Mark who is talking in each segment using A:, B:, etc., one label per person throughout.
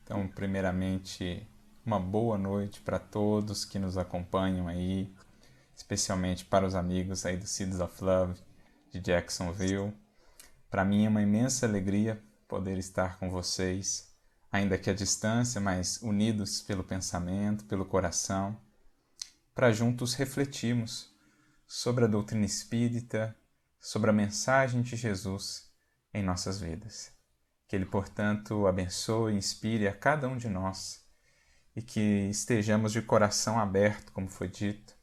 A: Então, primeiramente, uma boa noite para todos que nos acompanham aí, especialmente para os amigos aí do Seeds of Love de Jacksonville. Para mim é uma imensa alegria poder estar com vocês, ainda que à distância, mas unidos pelo pensamento, pelo coração, para juntos refletirmos sobre a doutrina espírita, sobre a mensagem de Jesus em nossas vidas. Que Ele, portanto, abençoe e inspire a cada um de nós e que estejamos de coração aberto, como foi dito,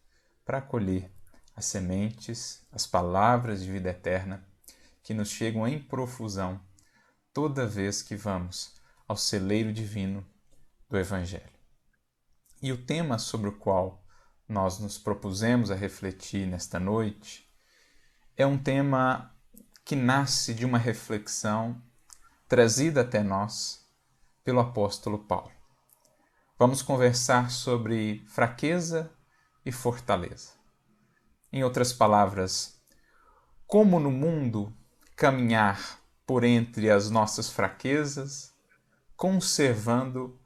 A: para acolher as sementes, as palavras de vida eterna que nos chegam em profusão toda vez que vamos ao celeiro divino do Evangelho. E o tema sobre o qual nós nos propusemos a refletir nesta noite é um tema que nasce de uma reflexão trazida até nós pelo apóstolo Paulo. Vamos conversar sobre fraqueza e fortaleza. Em outras palavras, como no mundo caminhar por entre as nossas fraquezas, conservando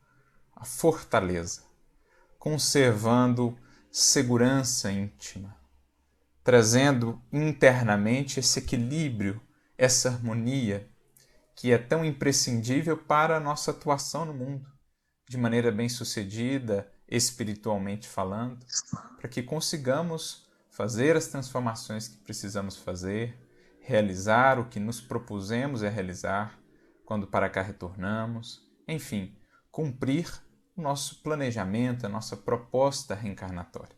A: a fortaleza, conservando segurança íntima, trazendo internamente esse equilíbrio, essa harmonia que é tão imprescindível para a nossa atuação no mundo, de maneira bem-sucedida, espiritualmente falando, para que consigamos fazer as transformações que precisamos fazer, realizar o que nos propusemos a realizar quando para cá retornamos, enfim, cumprir o nosso planejamento, a nossa proposta reencarnatória.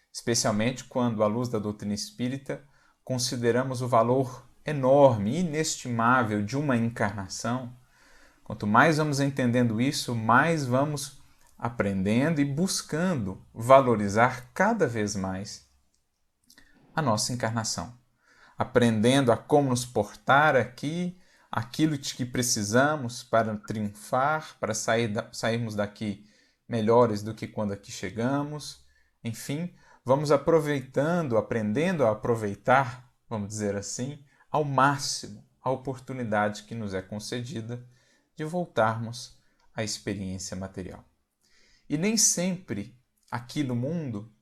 A: Especialmente quando, à luz da doutrina espírita, consideramos o valor enorme, inestimável de uma encarnação. Quanto mais vamos entendendo isso, mais vamos aprendendo e buscando valorizar cada vez mais a nossa encarnação. Aprendendo a como nos portar aqui, aquilo de que precisamos para triunfar, para sairmos daqui melhores do que quando aqui chegamos. Enfim, vamos aproveitando, aprendendo a aproveitar, vamos dizer assim, ao máximo a oportunidade que nos é concedida de voltarmos à experiência material. E nem sempre aqui no mundo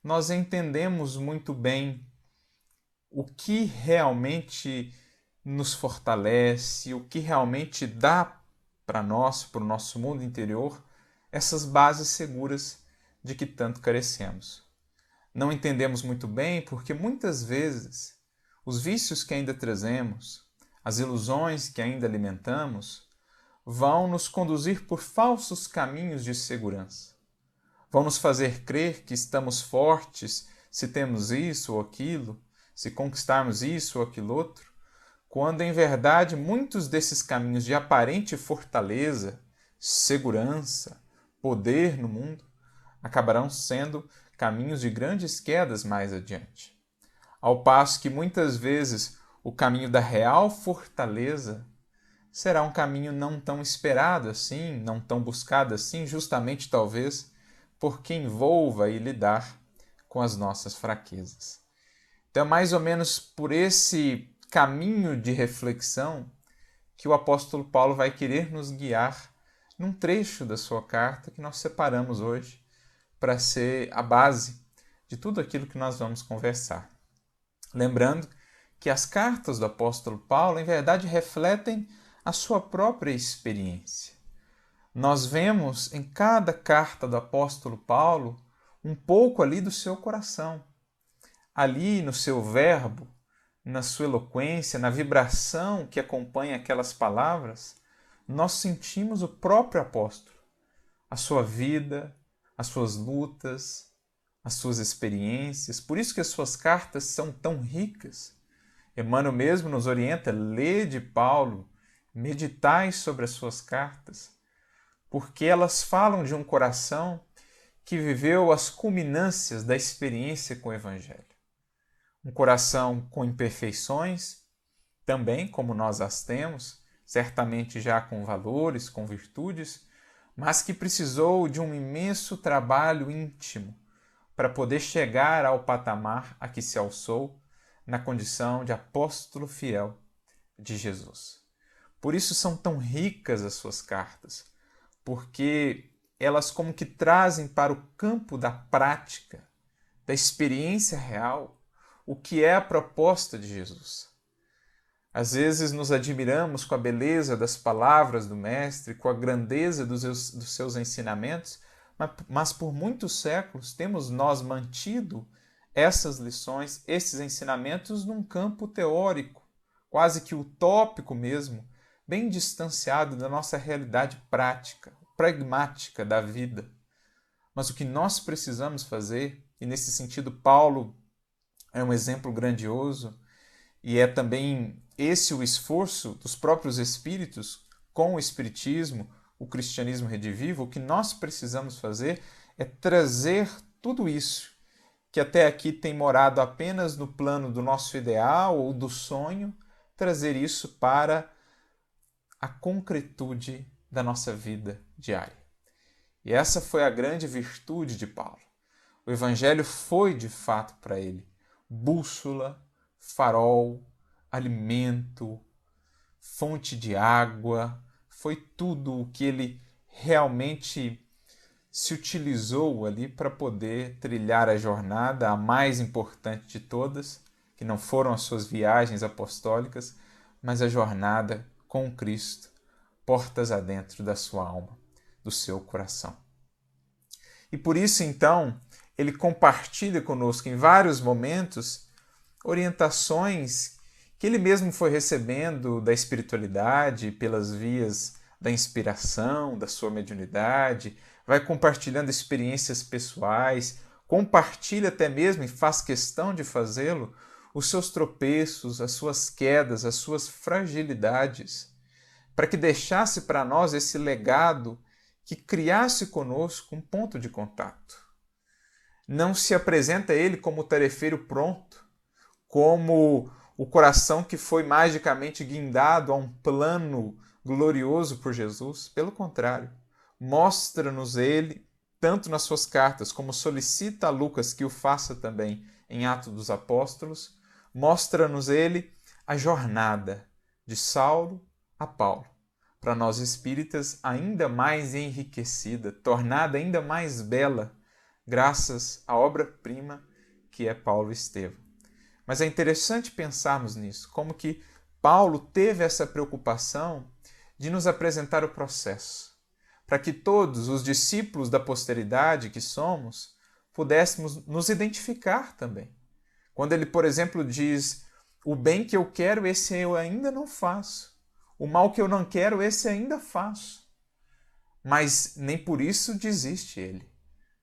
A: nós entendemos muito bem o que realmente nos fortalece, o que realmente dá para nós, para o nosso mundo interior, essas bases seguras de que tanto carecemos. Não entendemos muito bem porque muitas vezes os vícios que ainda trazemos, as ilusões que ainda alimentamos, vão nos conduzir por falsos caminhos de segurança. Vão nos fazer crer que estamos fortes se temos isso ou aquilo, se conquistarmos isso ou aquilo outro, quando em verdade muitos desses caminhos de aparente fortaleza, segurança, poder no mundo, acabarão sendo caminhos de grandes quedas mais adiante. Ao passo que muitas vezes o caminho da real fortaleza será um caminho não tão esperado assim, não tão buscado assim, justamente talvez porque envolva e lidar com as nossas fraquezas. Então é mais ou menos por esse caminho de reflexão que o apóstolo Paulo vai querer nos guiar num trecho da sua carta que nós separamos hoje para ser a base de tudo aquilo que nós vamos conversar. Lembrando que as cartas do apóstolo Paulo, em verdade, refletem a sua própria experiência. Nós vemos em cada carta do apóstolo Paulo um pouco ali do seu coração. Ali no seu verbo, na sua eloquência, na vibração que acompanha aquelas palavras, nós sentimos o próprio apóstolo, a sua vida, as suas lutas, as suas experiências. Por isso que as suas cartas são tão ricas. Emmanuel mesmo nos orienta: lê de Paulo, meditai sobre as suas cartas, porque elas falam de um coração que viveu as culminâncias da experiência com o Evangelho. Um coração com imperfeições, também como nós as temos, certamente já com valores, com virtudes, mas que precisou de um imenso trabalho íntimo para poder chegar ao patamar a que se alçou na condição de apóstolo fiel de Jesus. Por isso são tão ricas as suas cartas, porque elas como que trazem para o campo da prática, da experiência real, o que é a proposta de Jesus. Às vezes nos admiramos com a beleza das palavras do Mestre, com a grandeza dos seus ensinamentos, mas por muitos séculos temos nós mantido essas lições, esses ensinamentos num campo teórico, quase que utópico mesmo, bem distanciado da nossa realidade prática, pragmática da vida. Mas o que nós precisamos fazer, e nesse sentido Paulo é um exemplo grandioso, e é também esse o esforço dos próprios espíritos com o espiritismo, o cristianismo redivivo, o que nós precisamos fazer é trazer tudo isso que até aqui tem morado apenas no plano do nosso ideal ou do sonho, trazer isso para a concretude da nossa vida diária. E essa foi a grande virtude de Paulo. O Evangelho foi, de fato, para ele bússola, farol, alimento, fonte de água, foi tudo o que ele realmente se utilizou ali para poder trilhar a jornada, a mais importante de todas, que não foram as suas viagens apostólicas, mas a jornada com Cristo, portas adentro da sua alma, do seu coração. E por isso, então, ele compartilha conosco em vários momentos orientações que ele mesmo foi recebendo da espiritualidade, pelas vias da inspiração, da sua mediunidade, vai compartilhando experiências pessoais, compartilha até mesmo, e faz questão de fazê-lo, os seus tropeços, as suas quedas, as suas fragilidades, para que deixasse para nós esse legado que criasse conosco um ponto de contato. Não se apresenta ele como o tarefeiro pronto, como o coração que foi magicamente guindado a um plano glorioso por Jesus. Pelo contrário, mostra-nos ele, tanto nas suas cartas, como solicita a Lucas que o faça também em Atos dos Apóstolos, mostra-nos ele a jornada de Saulo a Paulo, para nós espíritas ainda mais enriquecida, tornada ainda mais bela, graças à obra-prima que é Paulo e Estevão. Mas é interessante pensarmos nisso, como que Paulo teve essa preocupação de nos apresentar o processo, para que todos os discípulos da posteridade que somos pudéssemos nos identificar também. Quando ele, por exemplo, diz: o bem que eu quero, esse eu ainda não faço. O mal que eu não quero, esse ainda faço. Mas nem por isso desiste ele.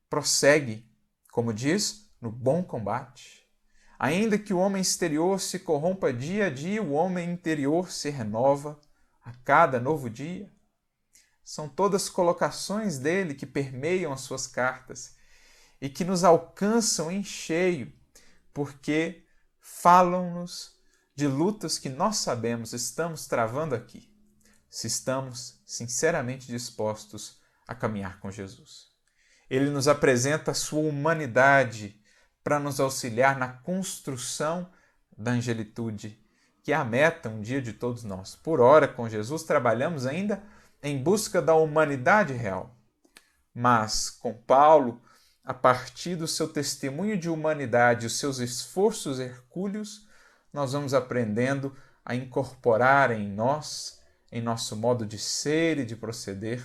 A: Prossegue, como diz, no bom combate. Ainda que o homem exterior se corrompa dia a dia, o homem interior se renova a cada novo dia. São todas colocações dele que permeiam as suas cartas e que nos alcançam em cheio, porque falam-nos de lutas que nós sabemos estamos travando aqui, se estamos sinceramente dispostos a caminhar com Jesus. Ele nos apresenta a sua humanidade para nos auxiliar na construção da angelitude, que é a meta um dia de todos nós. Por ora, com Jesus, trabalhamos ainda em busca da humanidade real. Mas, com Paulo, a partir do seu testemunho de humanidade, os seus esforços hercúleos, nós vamos aprendendo a incorporar em nós, em nosso modo de ser e de proceder,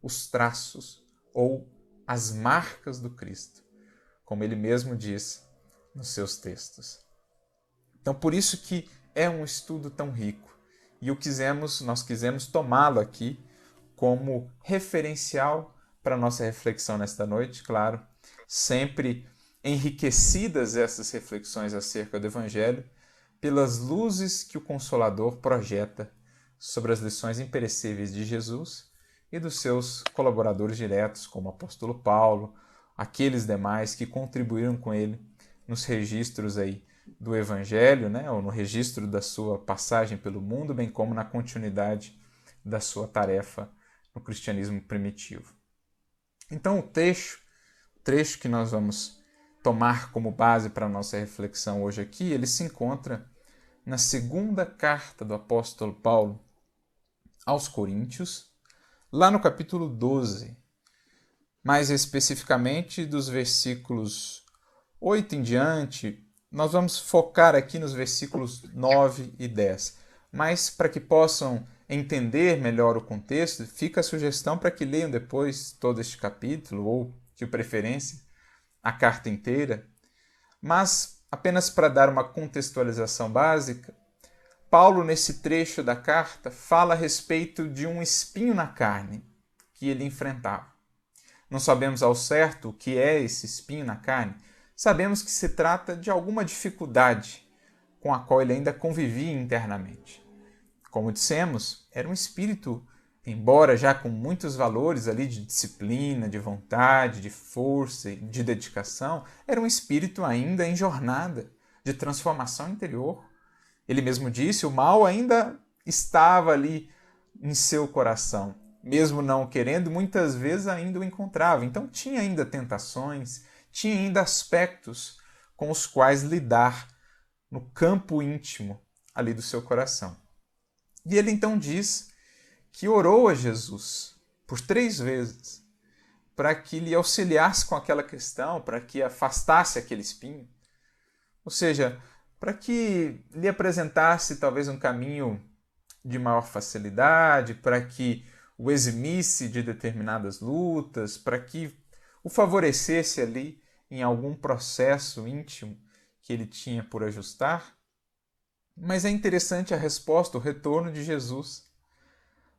A: os traços ou as marcas do Cristo, como ele mesmo diz nos seus textos. Então, por isso que é um estudo tão rico. E nós quisemos tomá-lo aqui como referencial para a nossa reflexão nesta noite, claro, sempre enriquecidas essas reflexões acerca do Evangelho pelas luzes que o Consolador projeta sobre as lições imperecíveis de Jesus e dos seus colaboradores diretos, como o apóstolo Paulo, aqueles demais que contribuíram com ele nos registros aí do Evangelho, né, ou no registro da sua passagem pelo mundo, bem como na continuidade da sua tarefa no cristianismo primitivo. Então, o trecho que nós vamos tomar como base para a nossa reflexão hoje aqui, ele se encontra na segunda carta do apóstolo Paulo aos Coríntios, lá no capítulo 12, mais especificamente dos versículos 8 em diante. Nós vamos focar aqui nos versículos 9 e 10. Mas para que possam entender melhor o contexto, fica a sugestão para que leiam depois todo este capítulo, ou, de preferência, a carta inteira. Mas, apenas para dar uma contextualização básica, Paulo, nesse trecho da carta, fala a respeito de um espinho na carne que ele enfrentava. Não sabemos ao certo o que é esse espinho na carne. Sabemos que se trata de alguma dificuldade com a qual ele ainda convivia internamente. Como dissemos, era um espírito, embora já com muitos valores ali de disciplina, de vontade, de força e de dedicação, era um espírito ainda em jornada de transformação interior. Ele mesmo disse, o mal ainda estava ali em seu coração. Mesmo não o querendo, muitas vezes ainda o encontrava. Então tinha ainda tentações, tinha ainda aspectos com os quais lidar no campo íntimo ali do seu coração. E ele então diz que orou a Jesus por 3 vezes para que lhe auxiliasse com aquela questão, para que afastasse aquele espinho. Ou seja, para que lhe apresentasse talvez um caminho de maior facilidade, para que o eximisse de determinadas lutas, para que o favorecesse ali em algum processo íntimo que ele tinha por ajustar. Mas é interessante a resposta, o retorno de Jesus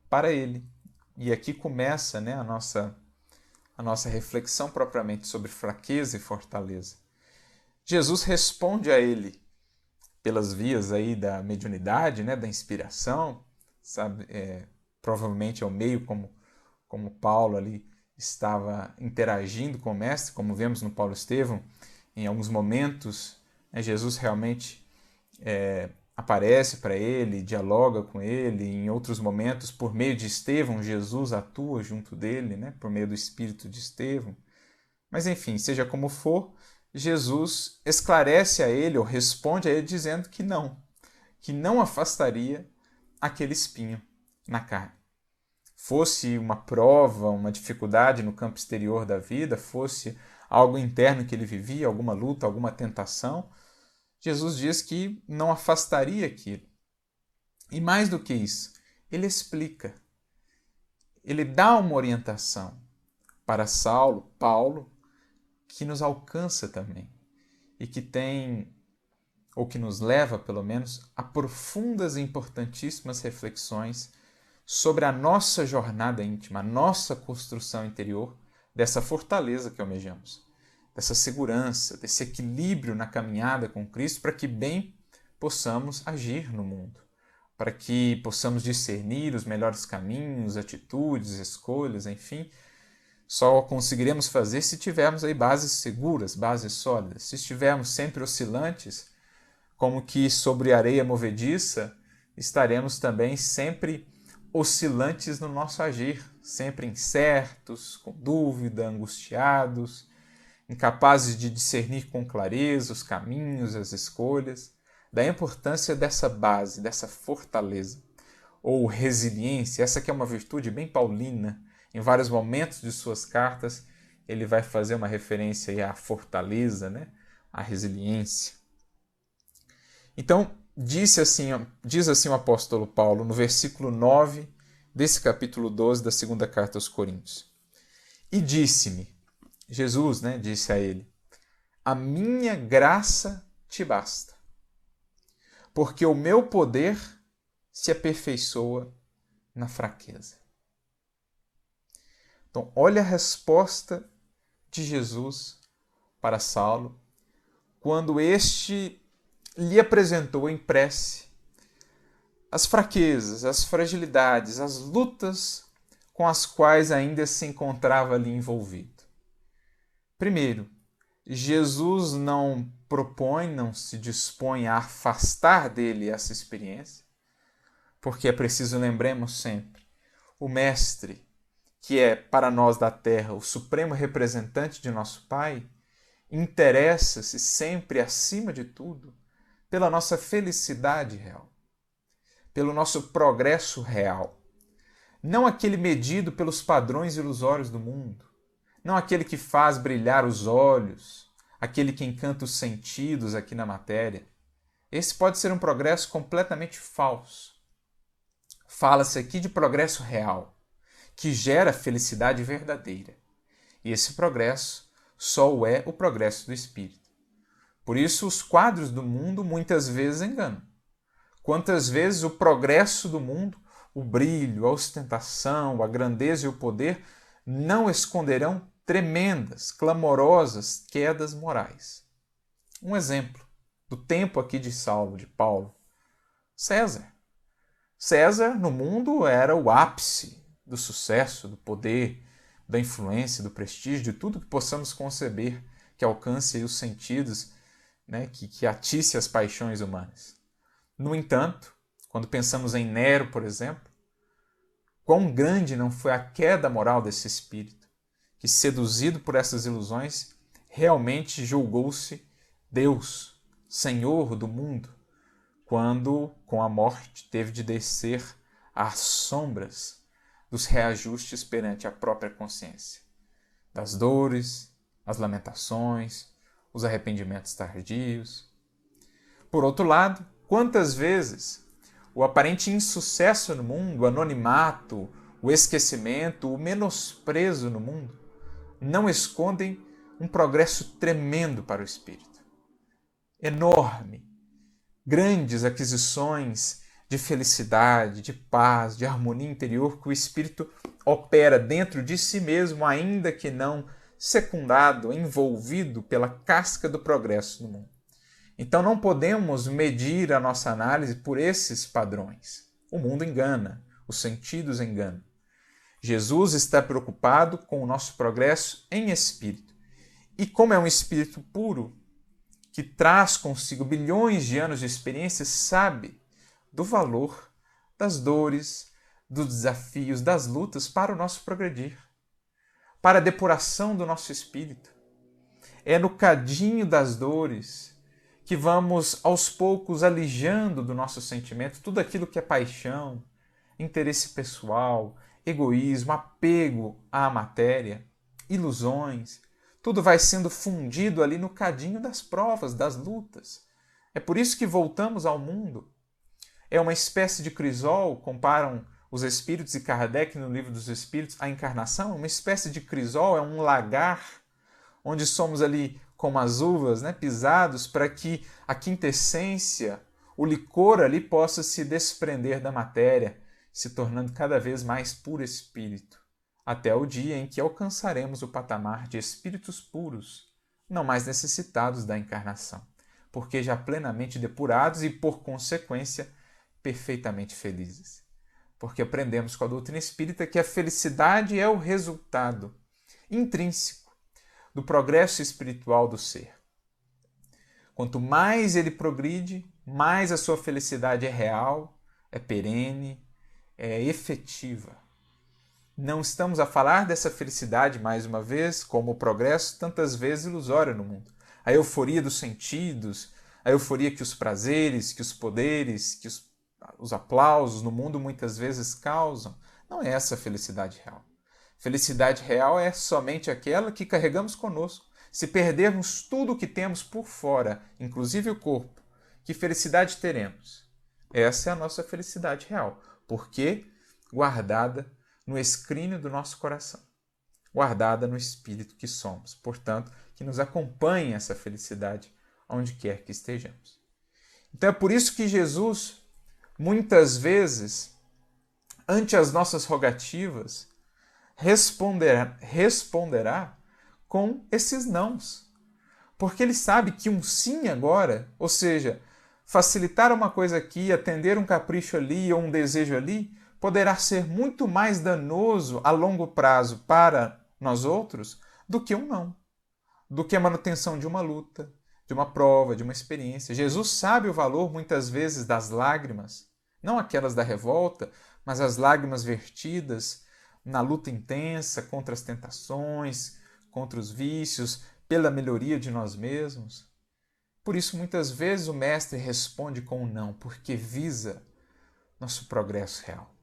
A: para ele. E aqui começa, né, a nossa reflexão propriamente sobre fraqueza e fortaleza. Jesus responde a ele pelas vias aí da mediunidade, né, da inspiração, sabe? Provavelmente é o meio como Paulo ali estava interagindo com o mestre, como vemos no Paulo Estevão. Em alguns momentos, né, Jesus realmente aparece para ele, dialoga com ele. Em outros momentos, por meio de Estevão, Jesus atua junto dele, né, por meio do espírito de Estevão. Mas enfim, seja como for, Jesus esclarece a ele, ou responde a ele, dizendo que não afastaria aquele espinho na carne. Fosse uma prova, uma dificuldade no campo exterior da vida, fosse algo interno que ele vivia, alguma luta, alguma tentação, Jesus diz que não afastaria aquilo. E mais do que isso, ele explica, ele dá uma orientação para Paulo, que nos alcança também e que tem, ou que nos leva, pelo menos, a profundas e importantíssimas reflexões sobre a nossa jornada íntima, a nossa construção interior dessa fortaleza que almejamos, dessa segurança, desse equilíbrio na caminhada com Cristo, para que bem possamos agir no mundo, para que possamos discernir os melhores caminhos, atitudes, escolhas, enfim. Só conseguiremos fazer se tivermos aí bases seguras, bases sólidas. Se estivermos sempre oscilantes, como que sobre areia movediça, estaremos também sempre oscilantes no nosso agir, sempre incertos, com dúvida, angustiados, incapazes de discernir com clareza os caminhos, as escolhas. Da importância dessa base, dessa fortaleza, ou resiliência, essa que é uma virtude bem paulina. Em vários momentos de suas cartas, ele vai fazer uma referência aí à fortaleza, né? À resiliência. Então, diz assim o apóstolo Paulo no versículo 9 desse capítulo 12 da segunda carta aos Coríntios. E disse-me, Jesus, né, disse a ele, a minha graça te basta, porque o meu poder se aperfeiçoa na fraqueza. Então, olha a resposta de Jesus para Saulo, quando este lhe apresentou em prece as fraquezas, as fragilidades, as lutas com as quais ainda se encontrava ali envolvido. Primeiro, Jesus não propõe, não se dispõe a afastar dele essa experiência, porque é preciso, lembremos sempre, o Mestre, que é para nós da terra o supremo representante de nosso Pai, interessa-se sempre, acima de tudo, pela nossa felicidade real, pelo nosso progresso real. Não aquele medido pelos padrões ilusórios do mundo, não aquele que faz brilhar os olhos, aquele que encanta os sentidos aqui na matéria. Esse pode ser um progresso completamente falso. Fala-se aqui de progresso real, que gera felicidade verdadeira. E esse progresso só é o progresso do espírito. Por isso, os quadros do mundo muitas vezes enganam. Quantas vezes o progresso do mundo, o brilho, a ostentação, a grandeza e o poder não esconderão tremendas, clamorosas quedas morais. Um exemplo do tempo aqui de Saulo, de Paulo. César. César, no mundo, era o ápice do sucesso, do poder, da influência, do prestígio, de tudo que possamos conceber que alcance os sentidos, né, que atice as paixões humanas. No entanto, quando pensamos em Nero, por exemplo, quão grande não foi a queda moral desse espírito, que, seduzido por essas ilusões, realmente julgou-se Deus, Senhor do mundo, quando, com a morte, teve de descer às sombras dos reajustes perante a própria consciência, das dores, as lamentações, os arrependimentos tardios. Por outro lado, quantas vezes o aparente insucesso no mundo, o anonimato, o esquecimento, o menosprezo no mundo, não escondem um progresso tremendo para o espírito. Enorme, grandes aquisições de felicidade, de paz, de harmonia interior que o espírito opera dentro de si mesmo, ainda que não secundado, envolvido pela casca do progresso no mundo. Então não podemos medir a nossa análise por esses padrões. O mundo engana, os sentidos enganam. Jesus está preocupado com o nosso progresso em espírito. E como é um espírito puro, que traz consigo bilhões de anos de experiência, sabe do valor das dores, dos desafios, das lutas para o nosso progredir, para a depuração do nosso espírito. É no cadinho das dores que vamos aos poucos alijando do nosso sentimento tudo aquilo que é paixão, interesse pessoal, egoísmo, apego à matéria, ilusões. Tudo vai sendo fundido ali no cadinho das provas, das lutas. É por isso que voltamos ao mundo. É uma espécie de crisol, comparam os espíritos e Kardec no Livro dos Espíritos, a encarnação. Uma espécie de crisol, é um lagar, onde somos ali como as uvas, né, pisados, para que a quintessência, o licor ali possa se desprender da matéria, se tornando cada vez mais puro espírito, até o dia em que alcançaremos o patamar de espíritos puros, não mais necessitados da encarnação, porque já plenamente depurados e, por consequência, perfeitamente felizes. Porque aprendemos com a doutrina espírita que a felicidade é o resultado intrínseco do progresso espiritual do ser. Quanto mais ele progride, mais a sua felicidade é real, é perene, é efetiva. Não estamos a falar dessa felicidade, mais uma vez, como o progresso tantas vezes ilusório no mundo. A euforia dos sentidos, a euforia que os prazeres, que os poderes, que os aplausos no mundo muitas vezes causam. Não é essa a felicidade real. Felicidade real é somente aquela que carregamos conosco. Se perdermos tudo o que temos por fora, inclusive o corpo, que felicidade teremos? Essa é a nossa felicidade real, porque guardada no escrínio do nosso coração, guardada no espírito que somos, portanto, que nos acompanhe essa felicidade onde quer que estejamos. Então é por isso que Jesus, muitas vezes, ante as nossas rogativas, responderá com esses nãos. Porque ele sabe que um sim agora, ou seja, facilitar uma coisa aqui, atender um capricho ali ou um desejo ali, poderá ser muito mais danoso a longo prazo para nós outros do que um não, do que a manutenção de uma luta, de uma prova, de uma experiência. Jesus sabe o valor, muitas vezes, das lágrimas, não aquelas da revolta, mas as lágrimas vertidas na luta intensa contra as tentações, contra os vícios, pela melhoria de nós mesmos. Por isso, muitas vezes, o Mestre responde com um não, porque visa nosso progresso real.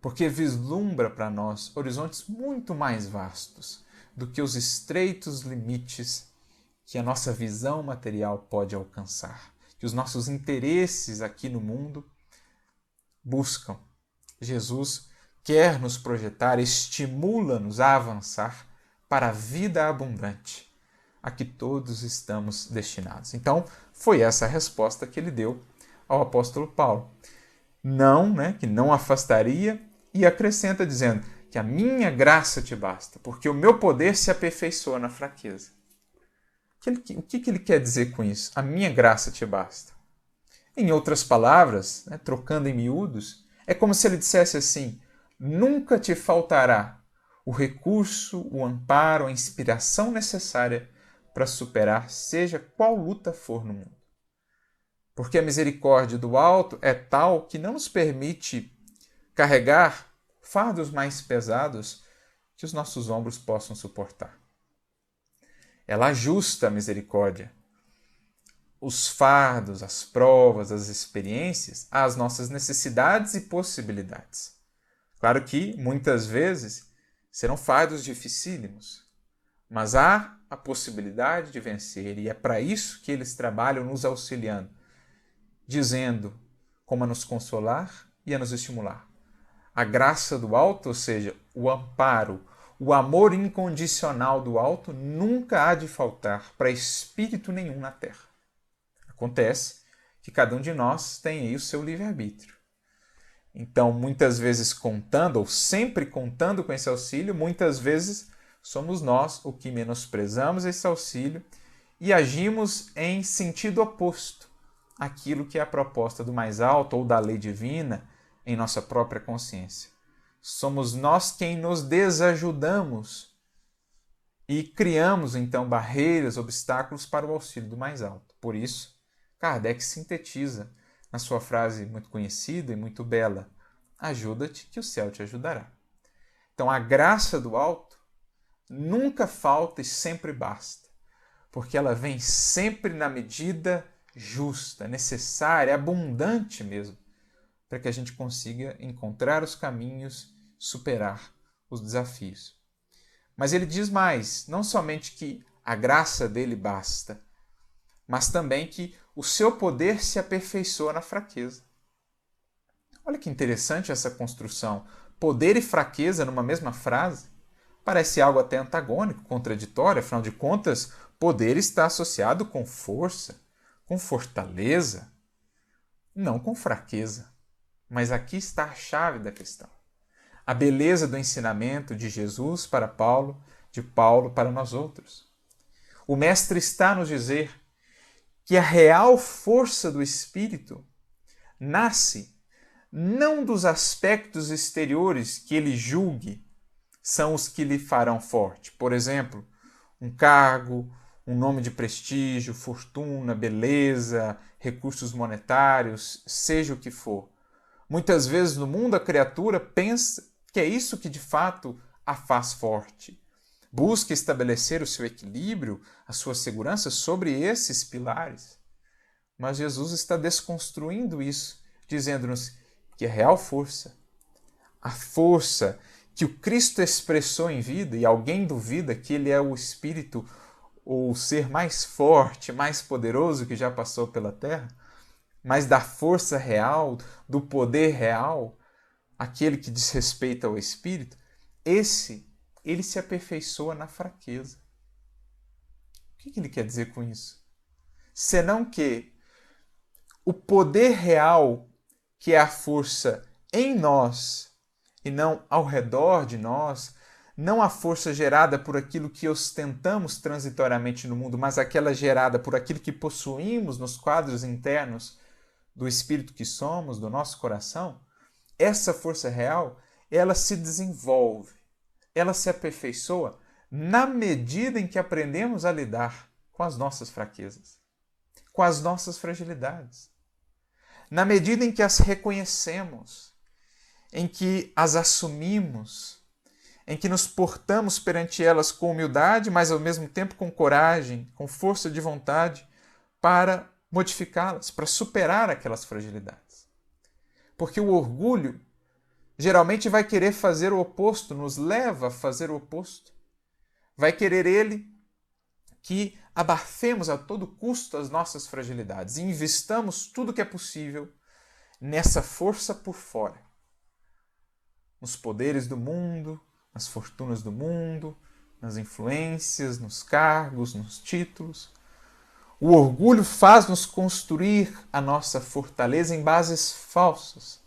A: porque vislumbra para nós horizontes muito mais vastos do que os estreitos limites que a nossa visão material pode alcançar, que os nossos interesses aqui no mundo buscam. Jesus quer nos projetar, estimula-nos a avançar para a vida abundante, a que todos estamos destinados. Então, foi essa a resposta que ele deu ao apóstolo Paulo. Não, que não afastaria, e acrescenta dizendo que a minha graça te basta, porque o meu poder se aperfeiçoa na fraqueza. O que ele quer dizer com isso? A minha graça te basta. Em outras palavras, trocando em miúdos, é como se ele dissesse assim: nunca te faltará o recurso, o amparo, a inspiração necessária para superar seja qual luta for no mundo. Porque a misericórdia do alto é tal que não nos permite carregar fardos mais pesados que os nossos ombros possam suportar. Ela ajusta a misericórdia, os fardos, as provas, as experiências às nossas necessidades e possibilidades. Claro que, muitas vezes, serão fardos dificílimos, mas há a possibilidade de vencer, e é para isso que eles trabalham nos auxiliando, dizendo como a nos consolar e a nos estimular. A graça do alto, ou seja, o amparo, o amor incondicional do alto, nunca há de faltar para espírito nenhum na terra. Acontece que cada um de nós tem aí o seu livre-arbítrio. Então, muitas vezes contando, ou sempre contando com esse auxílio, muitas vezes somos nós o que menosprezamos esse auxílio e agimos em sentido oposto àquilo que é a proposta do mais alto ou da lei divina em nossa própria consciência. Somos nós quem nos desajudamos e criamos, então, barreiras, obstáculos para o auxílio do mais alto. Por isso, Kardec sintetiza na sua frase muito conhecida e muito bela: ajuda-te que o céu te ajudará. Então, a graça do alto nunca falta e sempre basta, porque ela vem sempre na medida justa, necessária, abundante mesmo, para que a gente consiga encontrar os caminhos, superar os desafios. Mas ele diz mais, não somente que a graça dele basta, mas também que o seu poder se aperfeiçoa na fraqueza. Olha que interessante essa construção. Poder e fraqueza numa mesma frase. Parece algo até antagônico, contraditório, afinal de contas, poder está associado com força, com fortaleza, não com fraqueza. Mas aqui está a chave da questão. A beleza do ensinamento de Jesus para Paulo, de Paulo para nós outros. O Mestre está a nos dizer que a real força do Espírito nasce não dos aspectos exteriores que ele julgue são os que lhe farão forte. Por exemplo, um cargo, um nome de prestígio, fortuna, beleza, recursos monetários, seja o que for. Muitas vezes no mundo a criatura pensa que é isso que de fato a faz forte. Busca estabelecer o seu equilíbrio, a sua segurança sobre esses pilares. Mas Jesus está desconstruindo isso, dizendo-nos que a real força, a força que o Cristo expressou em vida, e alguém duvida que ele é o Espírito ou o ser mais forte, mais poderoso que já passou pela Terra, mas da força real, do poder real, aquele que diz respeito ao Espírito, ele se aperfeiçoa na fraqueza. O que ele quer dizer com isso? Senão que o poder real, que é a força em nós e não ao redor de nós, não a força gerada por aquilo que ostentamos transitoriamente no mundo, mas aquela gerada por aquilo que possuímos nos quadros internos do espírito que somos, do nosso coração, essa força real, ela se desenvolve, ela se aperfeiçoa na medida em que aprendemos a lidar com as nossas fraquezas, com as nossas fragilidades. Na medida em que as reconhecemos, em que as assumimos, em que nos portamos perante elas com humildade, mas ao mesmo tempo com coragem, com força de vontade, para modificá-las, para superar aquelas fragilidades. Porque o orgulho geralmente vai querer fazer o oposto, nos leva a fazer o oposto. Vai querer ele que abafemos a todo custo as nossas fragilidades e investamos tudo que é possível nessa força por fora. Nos poderes do mundo, nas fortunas do mundo, nas influências, nos cargos, nos títulos. O orgulho faz-nos construir a nossa fortaleza em bases falsas,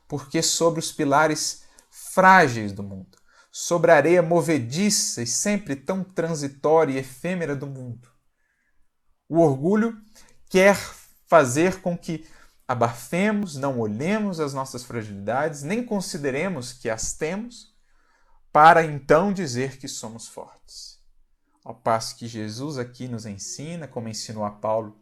A: porque sobre os pilares frágeis do mundo, sobre a areia movediça e sempre tão transitória e efêmera do mundo. O orgulho quer fazer com que abafemos, não olhemos as nossas fragilidades, nem consideremos que as temos, para então dizer que somos fortes. Ao passo que Jesus aqui nos ensina, como ensinou a Paulo,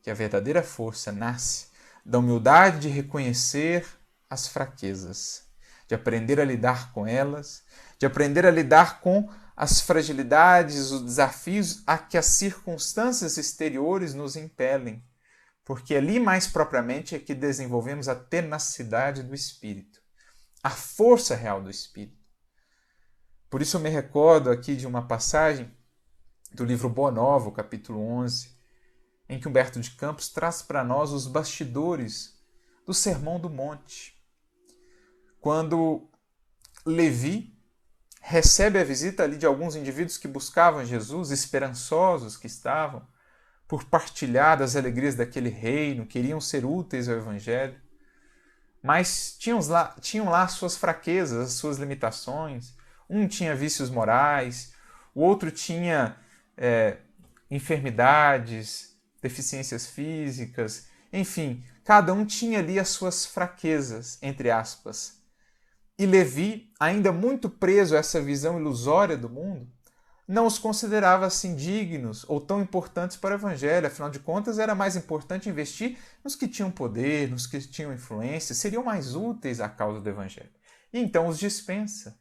A: que a verdadeira força nasce da humildade de reconhecer as fraquezas, de aprender a lidar com elas, de aprender a lidar com as fragilidades, os desafios a que as circunstâncias exteriores nos impelem, porque ali mais propriamente é que desenvolvemos a tenacidade do Espírito, a força real do Espírito. Por isso eu me recordo aqui de uma passagem do livro Boa Nova, capítulo 11, em que Humberto de Campos traz para nós os bastidores do Sermão do Monte. Quando Levi recebe a visita ali de alguns indivíduos que buscavam Jesus, esperançosos que estavam, por partilhar das alegrias daquele reino, queriam ser úteis ao Evangelho, mas tinham lá suas fraquezas, as suas limitações. Um tinha vícios morais, o outro tinha enfermidades, deficiências físicas, enfim, cada um tinha ali as suas fraquezas, entre aspas. E Levi, ainda muito preso a essa visão ilusória do mundo, não os considerava assim dignos ou tão importantes para o Evangelho. Afinal de contas, era mais importante investir nos que tinham poder, nos que tinham influência, seriam mais úteis à causa do Evangelho. E então os dispensa,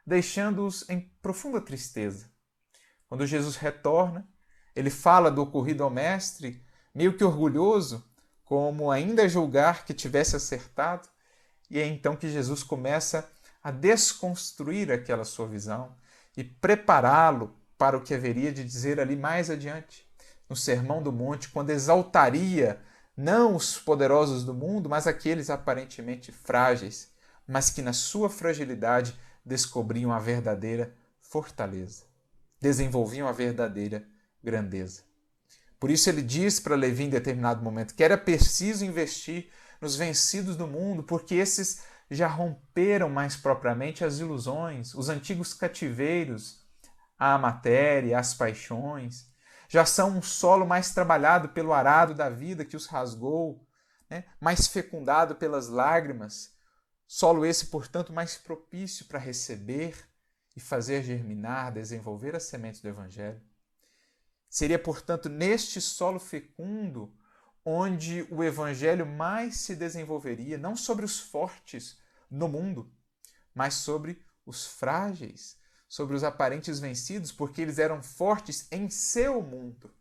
A: deixando-os em profunda tristeza. Quando Jesus retorna, ele fala do ocorrido ao mestre, meio que orgulhoso, como ainda julgar que tivesse acertado, e é então que Jesus começa a desconstruir aquela sua visão e prepará-lo para o que haveria de dizer ali mais adiante, no Sermão do Monte, quando exaltaria não os poderosos do mundo, mas aqueles aparentemente frágeis, mas que na sua fragilidade descobriam a verdadeira fortaleza, desenvolviam a verdadeira grandeza. Por isso ele diz para Levi em determinado momento que era preciso investir nos vencidos do mundo, porque esses já romperam mais propriamente as ilusões, os antigos cativeiros à matéria, às paixões, já são um solo mais trabalhado pelo arado da vida que os rasgou, mais fecundado pelas lágrimas, solo esse, portanto, mais propício para receber e fazer germinar, desenvolver as sementes do Evangelho. Seria, portanto, neste solo fecundo onde o Evangelho mais se desenvolveria, não sobre os fortes no mundo, mas sobre os frágeis, sobre os aparentes vencidos, porque eles eram fortes em seu mundo.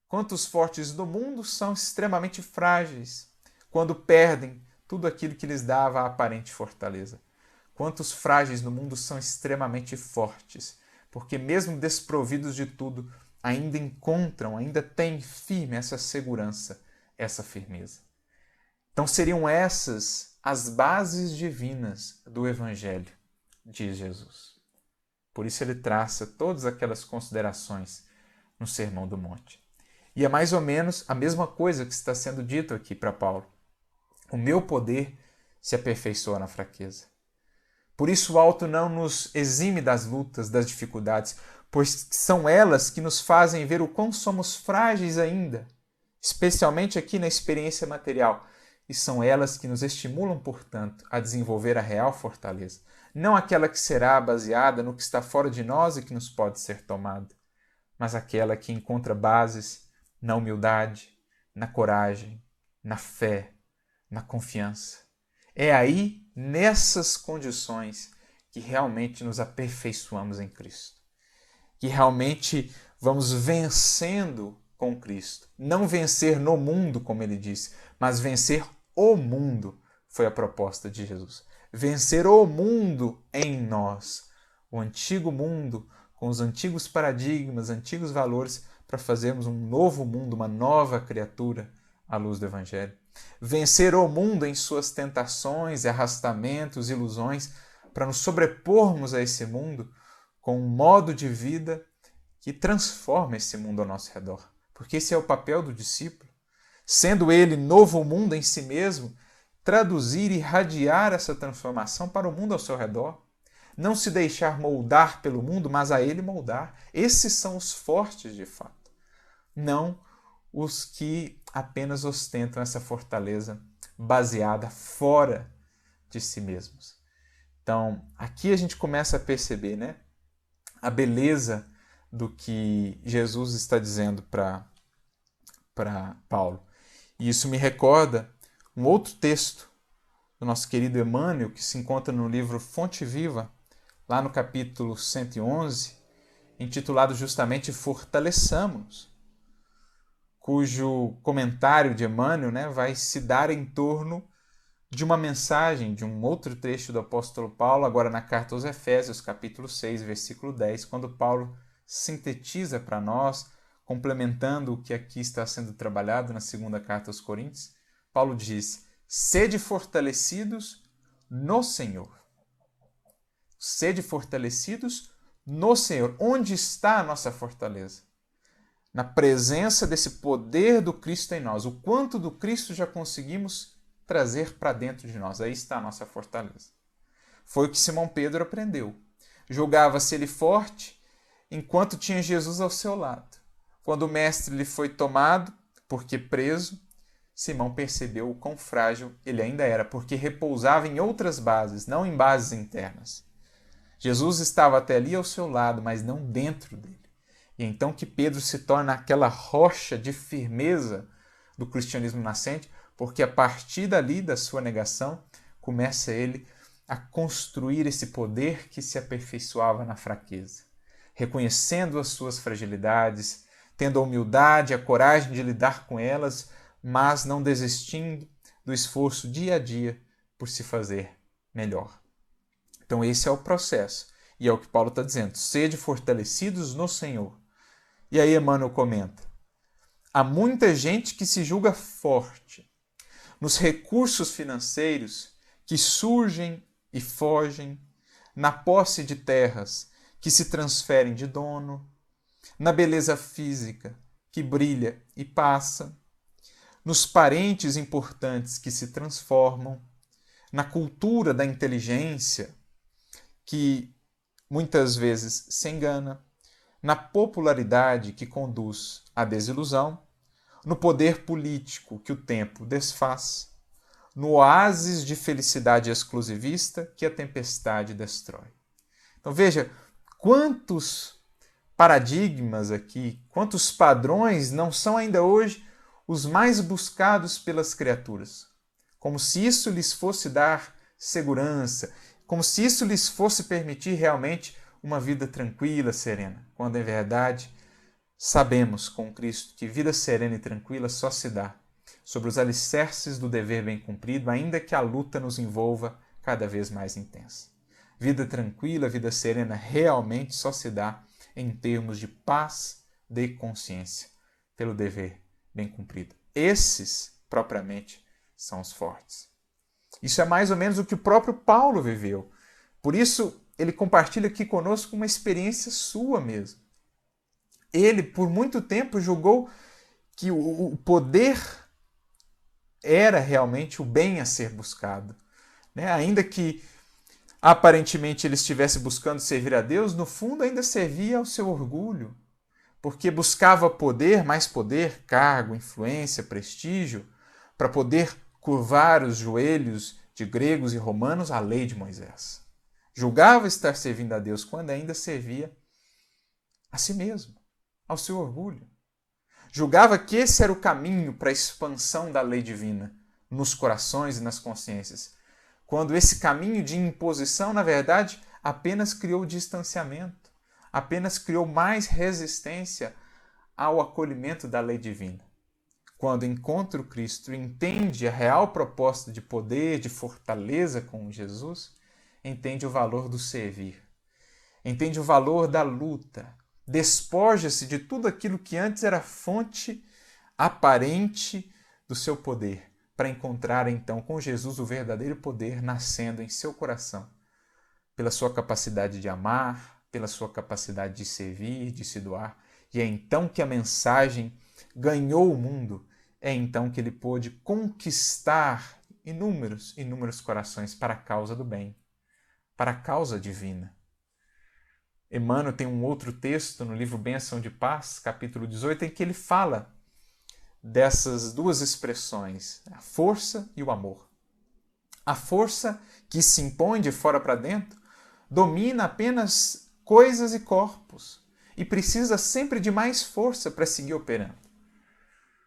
A: Quantos fortes do mundo são extremamente frágeis quando perdem tudo aquilo que lhes dava a aparente fortaleza. Quantos frágeis no mundo são extremamente fortes, porque mesmo desprovidos de tudo, ainda encontram, ainda têm firme essa segurança, essa firmeza. Então seriam essas as bases divinas do Evangelho, diz Jesus. Por isso ele traça todas aquelas considerações no Sermão do Monte. E é mais ou menos a mesma coisa que está sendo dito aqui para Paulo. O meu poder se aperfeiçoa na fraqueza. Por isso o alto não nos exime das lutas, das dificuldades, pois são elas que nos fazem ver o quão somos frágeis ainda, especialmente aqui na experiência material, e são elas que nos estimulam, portanto, a desenvolver a real fortaleza, não aquela que será baseada no que está fora de nós e que nos pode ser tomado, mas aquela que encontra bases na humildade, na coragem, na fé, na confiança. É aí, nessas condições, que realmente nos aperfeiçoamos em Cristo. Que realmente vamos vencendo com Cristo. Não vencer no mundo, como ele disse, mas vencer o mundo, foi a proposta de Jesus. vencer o mundo em nós, o antigo mundo, com os antigos paradigmas, antigos valores, para fazermos um novo mundo, uma nova criatura à luz do Evangelho. Vencer o mundo em suas tentações, arrastamentos, ilusões, para nos sobrepormos a esse mundo com um modo de vida que transforma esse mundo ao nosso redor. Porque esse é o papel do discípulo. Sendo ele novo mundo em si mesmo, traduzir e irradiar essa transformação para o mundo ao seu redor. Não se deixar moldar pelo mundo, mas a ele moldar. Esses são os fortes de fato. Não os que apenas ostentam essa fortaleza baseada fora de si mesmos. Então, aqui a gente começa a perceber, né, a beleza do que Jesus está dizendo para Paulo. E isso me recorda um outro texto do nosso querido Emmanuel, que se encontra no livro Fonte Viva, lá no capítulo 111, intitulado justamente Fortaleçamos-nos, cujo comentário de Emmanuel, né, vai se dar em torno de uma mensagem de um outro trecho do apóstolo Paulo, agora na carta aos Efésios, capítulo 6, versículo 10, quando Paulo sintetiza para nós, complementando o que aqui está sendo trabalhado na segunda carta aos Coríntios. Paulo diz: sede fortalecidos no Senhor. Sede fortalecidos no Senhor. Onde está a nossa fortaleza? Na presença desse poder do Cristo em nós. O quanto do Cristo já conseguimos trazer para dentro de nós. Aí está a nossa fortaleza. Foi o que Simão Pedro aprendeu. Julgava-se ele forte enquanto tinha Jesus ao seu lado. Quando o mestre lhe foi tomado, porque preso, Simão percebeu o quão frágil ele ainda era, porque repousava em outras bases, não em bases internas. Jesus estava até ali ao seu lado, mas não dentro dele. E é então que Pedro se torna aquela rocha de firmeza do cristianismo nascente, porque a partir dali, da sua negação, começa ele a construir esse poder que se aperfeiçoava na fraqueza, reconhecendo as suas fragilidades, tendo a humildade, a coragem de lidar com elas, mas não desistindo do esforço dia a dia por se fazer melhor. Então esse é o processo, e é o que Paulo está dizendo: sede fortalecidos no Senhor. E aí Emmanuel comenta: há muita gente que se julga forte nos recursos financeiros que surgem e fogem, na posse de terras que se transferem de dono, na beleza física que brilha e passa, nos parentes importantes que se transformam, na cultura da inteligência que muitas vezes se engana, na popularidade que conduz à desilusão, no poder político que o tempo desfaz, no oásis de felicidade exclusivista que a tempestade destrói. Então veja quantos paradigmas aqui, quantos padrões não são ainda hoje os mais buscados pelas criaturas. Como se isso lhes fosse dar segurança, como se isso lhes fosse permitir realmente uma vida tranquila, serena, quando em verdade sabemos com Cristo que vida serena e tranquila só se dá sobre os alicerces do dever bem cumprido, ainda que a luta nos envolva cada vez mais intensa. Vida tranquila, vida serena realmente só se dá em termos de paz de consciência, pelo dever bem cumprido. Esses, propriamente, são os fortes. Isso é mais ou menos o que o próprio Paulo viveu. Por isso, ele compartilha aqui conosco uma experiência sua mesmo. Ele, por muito tempo, julgou que o poder era realmente o bem a ser buscado. Ainda que aparentemente ele estivesse buscando servir a Deus, no fundo ainda servia ao seu orgulho, porque buscava poder, mais poder, cargo, influência, prestígio, para poder curvar os joelhos de gregos e romanos à lei de Moisés. Julgava estar servindo a Deus quando ainda servia a si mesmo, ao seu orgulho. Julgava que esse era o caminho para a expansão da lei divina nos corações e nas consciências, quando esse caminho de imposição, na verdade, apenas criou distanciamento, apenas criou mais resistência ao acolhimento da lei divina. quando encontra o Cristo e entende a real proposta de poder, de fortaleza com Jesus, entende o valor do servir, entende o valor da luta, despoja-se de tudo aquilo que antes era fonte aparente do seu poder, para encontrar então com Jesus o verdadeiro poder nascendo em seu coração, pela sua capacidade de amar, pela sua capacidade de servir, de se doar. E é então que a mensagem ganhou o mundo, é então que ele pôde conquistar inúmeros corações para a causa do bem, para a causa divina. Emmanuel tem um outro texto no livro Bênção de Paz, capítulo 18, em que ele fala dessas duas expressões, a força e o amor. A força que se impõe de fora para dentro domina apenas coisas e corpos e precisa sempre de mais força para seguir operando.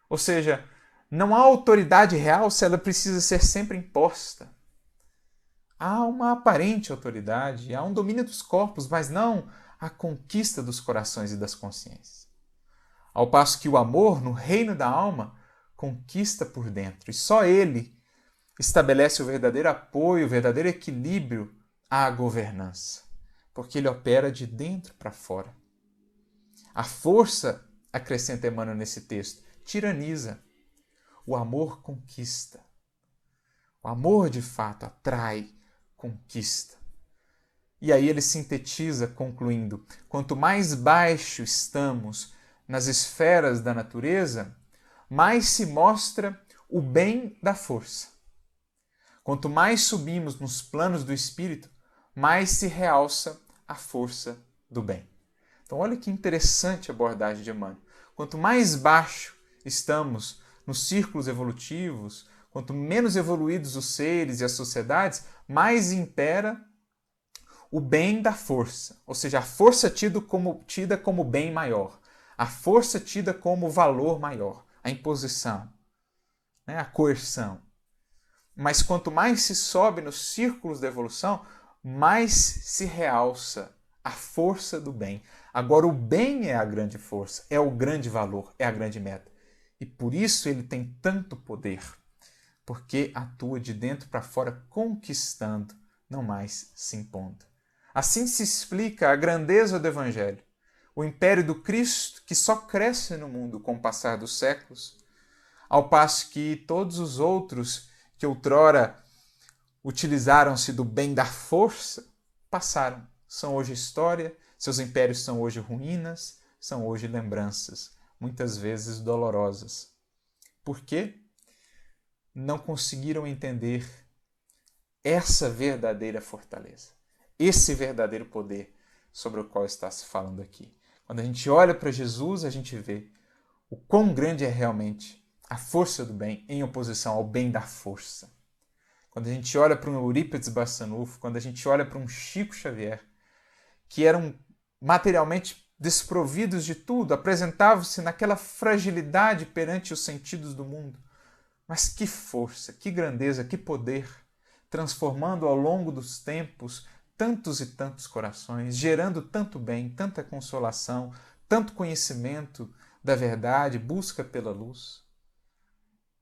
A: Ou seja, não há autoridade real se ela precisa ser sempre imposta. Há uma aparente autoridade, há um domínio dos corpos, mas não a conquista dos corações e das consciências. Ao passo que o amor, no reino da alma, conquista por dentro. E só ele estabelece o verdadeiro apoio, o verdadeiro equilíbrio à governança. Porque ele opera de dentro para fora. A força, acrescenta Emmanuel nesse texto, tiraniza. O amor conquista. O amor, de fato, atrai, conquista. E aí ele sintetiza, concluindo: quanto mais baixo estamos nas esferas da natureza, mais se mostra o bem da força. Quanto mais subimos nos planos do espírito, mais se realça a força do bem. Então olha que interessante a abordagem de Emmanuel. Quanto mais baixo estamos nos círculos evolutivos, quanto menos evoluídos os seres e as sociedades, mais impera o bem da força, ou seja, a força tida como bem maior, a força tida como valor maior, a imposição, a coerção. Mas quanto mais se sobe nos círculos da evolução, mais se realça a força do bem. Agora o bem é a grande força, é o grande valor, é a grande meta. E por isso ele tem tanto poder, porque atua de dentro para fora conquistando, não mais se impondo. Assim se explica a grandeza do Evangelho, o império do Cristo que só cresce no mundo com o passar dos séculos, ao passo que todos os outros que outrora utilizaram-se do bem da força, passaram, são hoje história, seus impérios são hoje ruínas, são hoje lembranças, muitas vezes dolorosas. Por quê? Não conseguiram entender essa verdadeira fortaleza, esse verdadeiro poder sobre o qual está se falando aqui. Quando a gente olha para Jesus, a gente vê o quão grande é realmente a força do bem em oposição ao bem da força. Quando a gente olha para um Eurípides Barçanufo, quando a gente olha para um Chico Xavier, que eram materialmente desprovidos de tudo, apresentavam-se naquela fragilidade perante os sentidos do mundo. Mas que força, que grandeza, que poder, transformando ao longo dos tempos tantos e tantos corações, gerando tanto bem, tanta consolação, tanto conhecimento da verdade, busca pela luz.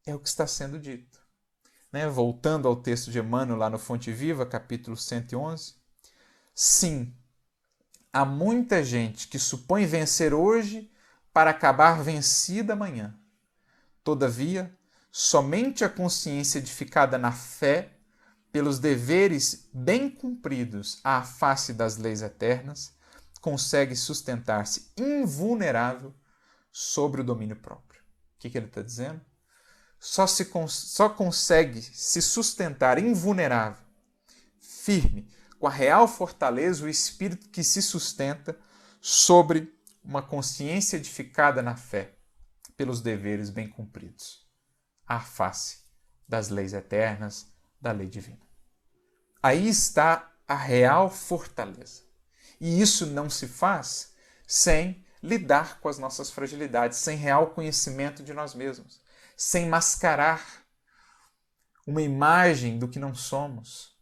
A: É o que está sendo dito. Voltando ao texto de Emmanuel, lá no Fonte Viva, capítulo 111. Sim, há muita gente que supõe vencer hoje para acabar vencida amanhã. Todavia, somente a consciência edificada na fé, pelos deveres bem cumpridos à face das leis eternas, consegue sustentar-se invulnerável sobre o domínio próprio. O que ele está dizendo? Só consegue se sustentar invulnerável, firme, com a real fortaleza, o espírito que se sustenta sobre uma consciência edificada na fé, pelos deveres bem cumpridos, à face das leis eternas, da lei divina. Aí está a real fortaleza. E isso não se faz sem lidar com as nossas fragilidades, sem real conhecimento de nós mesmos, sem mascarar uma imagem do que não somos.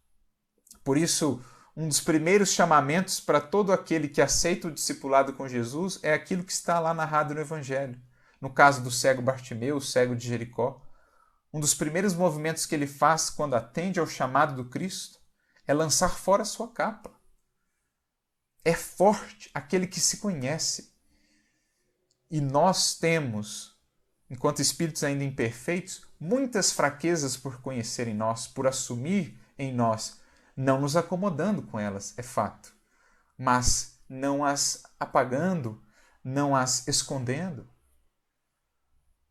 A: Por isso, um dos primeiros chamamentos para todo aquele que aceita o discipulado com Jesus é aquilo que está lá narrado no Evangelho, no caso do cego Bartimeu, o cego de Jericó, um dos primeiros movimentos que ele faz quando atende ao chamado do Cristo é lançar fora a sua capa. É forte aquele que se conhece. E nós temos, enquanto espíritos ainda imperfeitos, muitas fraquezas por conhecer em nós, por assumir em nós, não nos acomodando com elas, é fato, mas não as apagando, não as escondendo.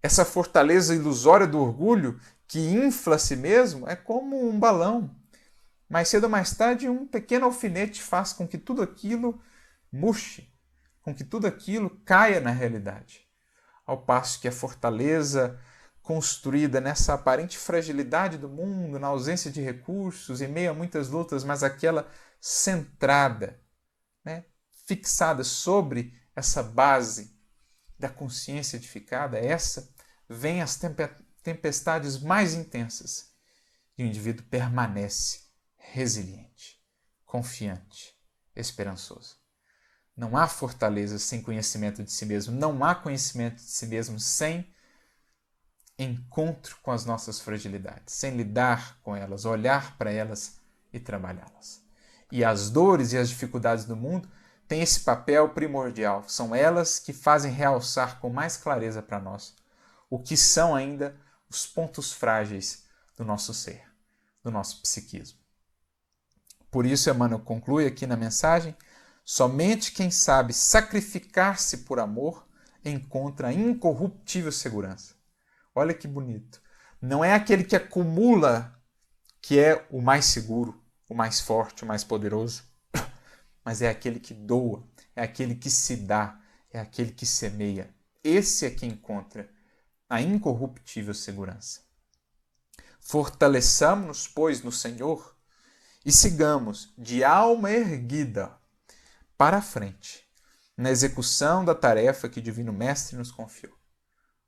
A: Essa fortaleza ilusória do orgulho, que infla a si mesmo, é como um balão. Mais cedo ou mais tarde, um pequeno alfinete faz com que tudo aquilo murche, com que tudo aquilo caia na realidade. Ao passo que a fortaleza construída nessa aparente fragilidade do mundo, na ausência de recursos, em meio a muitas lutas, mas aquela centrada, né, fixada sobre essa base da consciência edificada, essa vem as tempestades mais intensas e o indivíduo permanece resiliente, confiante, esperançoso. Não há fortaleza sem conhecimento de si mesmo, não há conhecimento de si mesmo sem encontro com as nossas fragilidades, sem lidar com elas, olhar para elas e trabalhá-las. E as dores e as dificuldades do mundo têm esse papel primordial. São elas que fazem realçar com mais clareza para nós o que são ainda os pontos frágeis do nosso ser, do nosso psiquismo. Por isso, Emmanuel conclui aqui na mensagem: somente quem sabe sacrificar-se por amor encontra a incorruptível segurança. Olha que bonito. Não é aquele que acumula que é o mais seguro, o mais forte, o mais poderoso, mas é aquele que doa, é aquele que se dá, é aquele que semeia. Esse é quem encontra a incorruptível segurança. Fortaleçamos-nos, pois, no Senhor e sigamos de alma erguida para a frente, na execução da tarefa que o Divino Mestre nos confiou.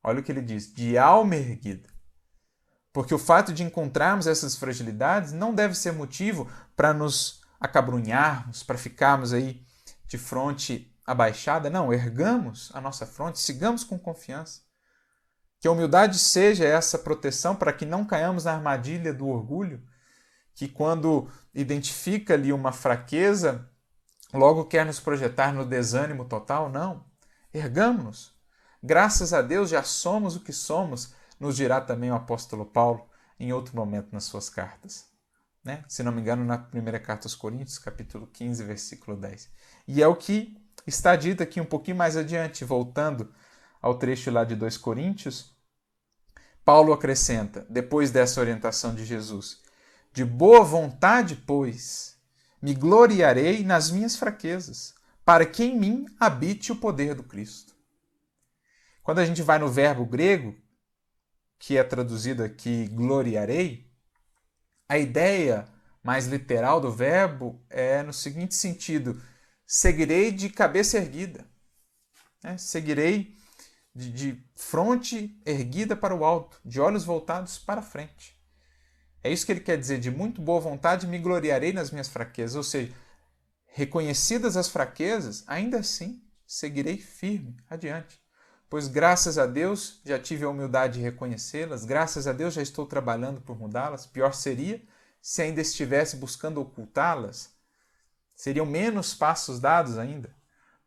A: Olha o que ele diz, de alma erguida. Porque o fato de encontrarmos essas fragilidades não deve ser motivo para nos acabrunharmos, para ficarmos aí de fronte abaixada. Não, ergamos a nossa fronte, sigamos com confiança. Que a humildade seja essa proteção para que não caiamos na armadilha do orgulho, que quando identifica ali uma fraqueza, logo quer nos projetar no desânimo total. Não, ergamos-nos. Graças a Deus já somos o que somos, nos dirá também o apóstolo Paulo em outro momento nas suas cartas. Né? Se não me engano, na primeira carta aos Coríntios, capítulo 15, versículo 10. E é o que está dito aqui um pouquinho mais adiante, voltando ao trecho lá de 2 Coríntios, Paulo acrescenta, depois dessa orientação de Jesus: de boa vontade, pois, me gloriarei nas minhas fraquezas, para que em mim habite o poder do Cristo. Quando a gente vai no verbo grego, que é traduzido aqui gloriarei, a ideia mais literal do verbo é no seguinte sentido: seguirei de cabeça erguida, né? Seguirei de fronte erguida para o alto, de olhos voltados para a frente. É isso que ele quer dizer, de muito boa vontade me gloriarei nas minhas fraquezas, ou seja, reconhecidas as fraquezas, ainda assim seguirei firme adiante. Pois graças a Deus já tive a humildade de reconhecê-las, graças a Deus já estou trabalhando por mudá-las. Pior seria se ainda estivesse buscando ocultá-las. Seriam menos passos dados ainda.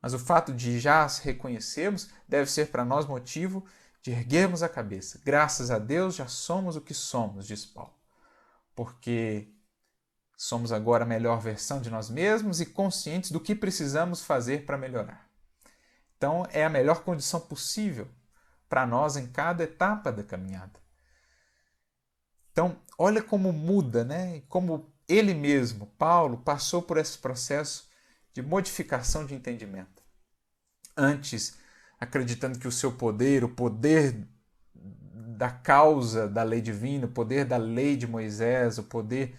A: Mas o fato de já as reconhecermos deve ser para nós motivo de erguermos a cabeça. Graças a Deus já somos o que somos, diz Paulo. Porque somos agora a melhor versão de nós mesmos e conscientes do que precisamos fazer para melhorar. Então, é a melhor condição possível para nós em cada etapa da caminhada. Então, olha como muda, né? Como ele mesmo, Paulo, passou por esse processo de modificação de entendimento. Antes, acreditando que o seu poder, o poder da causa da lei divina, o poder da lei de Moisés, o poder,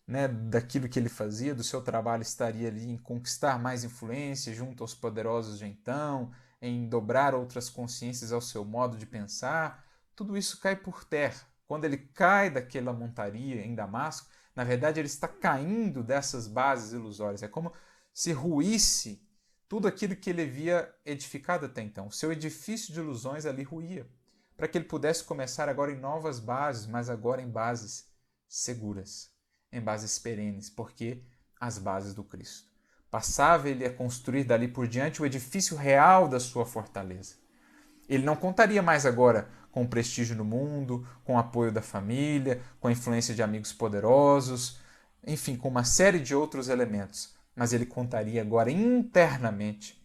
A: né, daquilo que ele fazia, do seu trabalho, estaria ali em conquistar mais influência junto aos poderosos de então, em dobrar outras consciências ao seu modo de pensar. Tudo isso cai por terra. Quando ele cai daquela montaria em Damasco, na verdade ele está caindo dessas bases ilusórias. É como se ruísse tudo aquilo que ele havia edificado até então. O seu edifício de ilusões ali ruía, para que ele pudesse começar agora em novas bases, mas agora em bases seguras, em bases perenes, porque as bases do Cristo. Passava ele a construir dali por diante o edifício real da sua fortaleza. Ele não contaria mais agora com o prestígio no mundo, com o apoio da família, com a influência de amigos poderosos, enfim, com uma série de outros elementos. Mas ele contaria agora internamente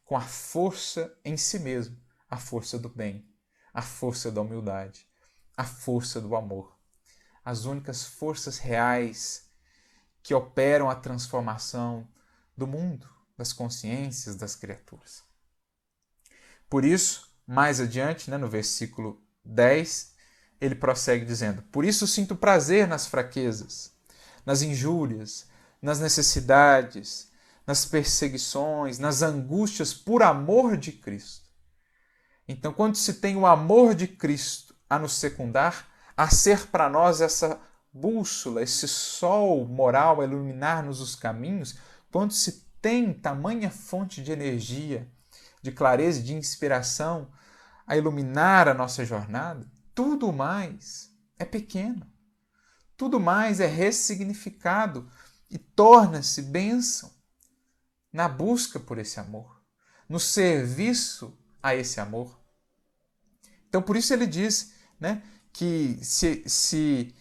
A: com a força em si mesmo, a força do bem, a força da humildade, a força do amor. As únicas forças reais que operam a transformação do mundo, das consciências das criaturas. Por isso, mais adiante, no versículo 10, ele prossegue dizendo: por isso sinto prazer nas fraquezas, nas injúrias, nas necessidades, nas perseguições, nas angústias por amor de Cristo. Então, quando se tem o amor de Cristo a nos secundar, a ser para nós essa bússola, esse sol moral a iluminar-nos os caminhos, quando se tem tamanha fonte de energia, de clareza e de inspiração a iluminar a nossa jornada, tudo mais é pequeno. Tudo mais é ressignificado e torna-se bênção na busca por esse amor, no serviço a esse amor. Então, por isso ele diz, que se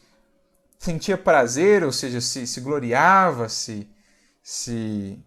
A: sentia prazer, ou seja, se gloriava, se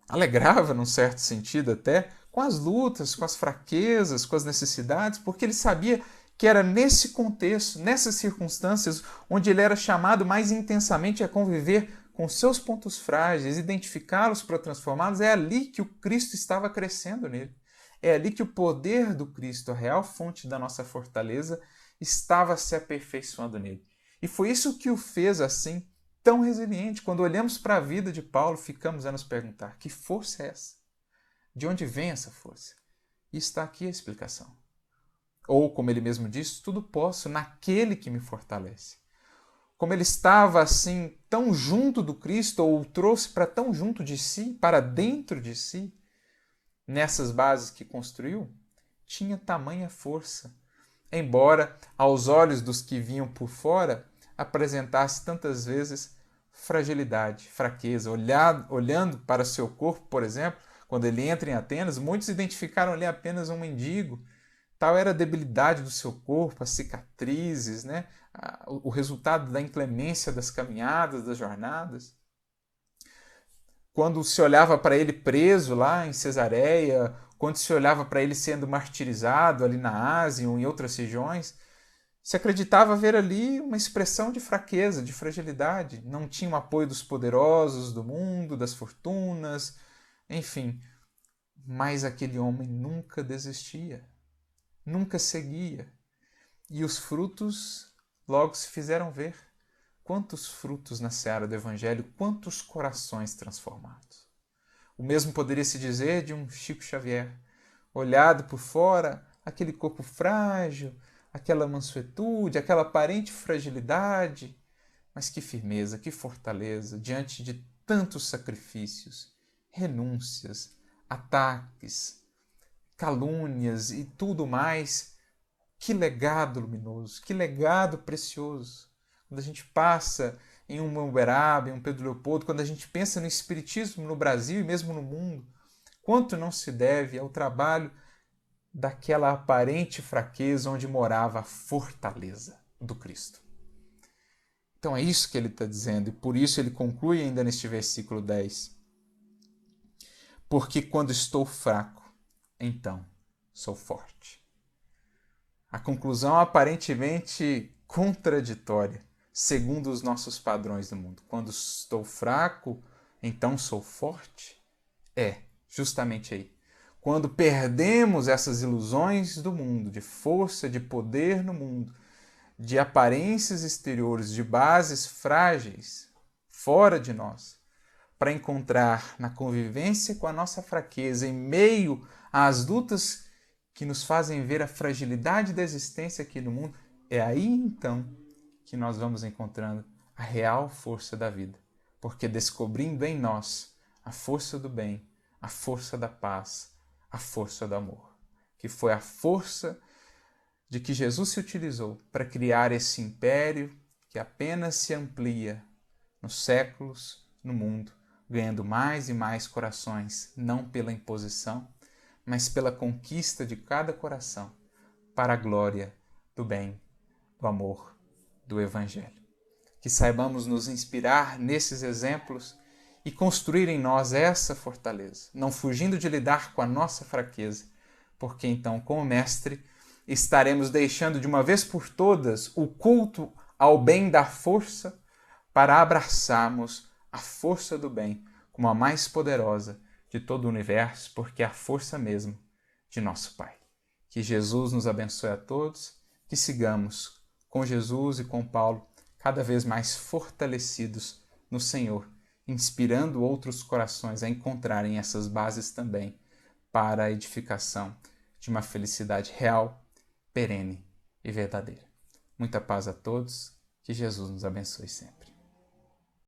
A: alegrava, num certo sentido até, com as lutas, com as fraquezas, com as necessidades, porque ele sabia que era nesse contexto, nessas circunstâncias, onde ele era chamado mais intensamente a conviver com seus pontos frágeis, identificá-los para transformá-los. É ali que o Cristo estava crescendo nele. É ali que o poder do Cristo, a real fonte da nossa fortaleza, estava se aperfeiçoando nele. E foi isso que o fez assim tão resiliente. Quando olhamos para a vida de Paulo, ficamos a nos perguntar: que força é essa? De onde vem essa força? E está aqui a explicação. Ou, como ele mesmo disse, tudo posso naquele que me fortalece. Como ele estava assim tão junto do Cristo, ou o trouxe para tão junto de si, para dentro de si, nessas bases que construiu, tinha tamanha força. Embora, aos olhos dos que vinham por fora, apresentasse tantas vezes fragilidade, fraqueza. Olhando para seu corpo, por exemplo, quando ele entra em Atenas, muitos identificaram ali apenas um mendigo. Tal era a debilidade do seu corpo, as cicatrizes, o resultado da inclemência das caminhadas, das jornadas. Quando se olhava para ele preso lá em Cesareia, quando se olhava para ele sendo martirizado ali na Ásia ou em outras regiões, se acreditava ver ali uma expressão de fraqueza, de fragilidade. Não tinha o apoio dos poderosos do mundo, das fortunas, enfim. Mas aquele homem nunca desistia, nunca seguia. E os frutos logo se fizeram ver. Quantos frutos na seara do Evangelho, quantos corações transformados. O mesmo poderia se dizer de um Chico Xavier. Olhado por fora, aquele corpo frágil, aquela mansuetude, aquela aparente fragilidade, mas que firmeza, que fortaleza, diante de tantos sacrifícios, renúncias, ataques, calúnias e tudo mais. Que legado luminoso, que legado precioso. Quando a gente passa em um Uberaba, em um Pedro Leopoldo, quando a gente pensa no espiritismo no Brasil e mesmo no mundo, quanto não se deve ao trabalho daquela aparente fraqueza onde morava a fortaleza do Cristo. Então é isso que ele está dizendo, e por isso ele conclui ainda neste versículo 10. Porque quando estou fraco, então sou forte. A conclusão aparentemente contraditória, segundo os nossos padrões do mundo. Quando estou fraco, então sou forte? É, justamente aí. Quando perdemos essas ilusões do mundo, de força, de poder no mundo, de aparências exteriores, de bases frágeis, fora de nós, para encontrar na convivência com a nossa fraqueza, em meio às lutas que nos fazem ver a fragilidade da existência aqui no mundo, é aí então que nós vamos encontrando a real força da vida. Porque descobrindo em nós a força do bem, a força da paz, a força do amor, que foi a força de que Jesus se utilizou para criar esse império que apenas se amplia nos séculos, no mundo, ganhando mais e mais corações, não pela imposição, mas pela conquista de cada coração, para a glória do bem, do amor, do Evangelho. Que saibamos nos inspirar nesses exemplos e construir em nós essa fortaleza, não fugindo de lidar com a nossa fraqueza, porque então, com o Mestre, estaremos deixando de uma vez por todas o culto ao bem da força para abraçarmos a força do bem como a mais poderosa de todo o universo, porque é a força mesmo de nosso Pai. Que Jesus nos abençoe a todos, que sigamos com Jesus e com Paulo cada vez mais fortalecidos no Senhor, inspirando outros corações a encontrarem essas bases também para a edificação de uma felicidade real, perene e verdadeira. Muita paz a todos, que Jesus nos abençoe sempre.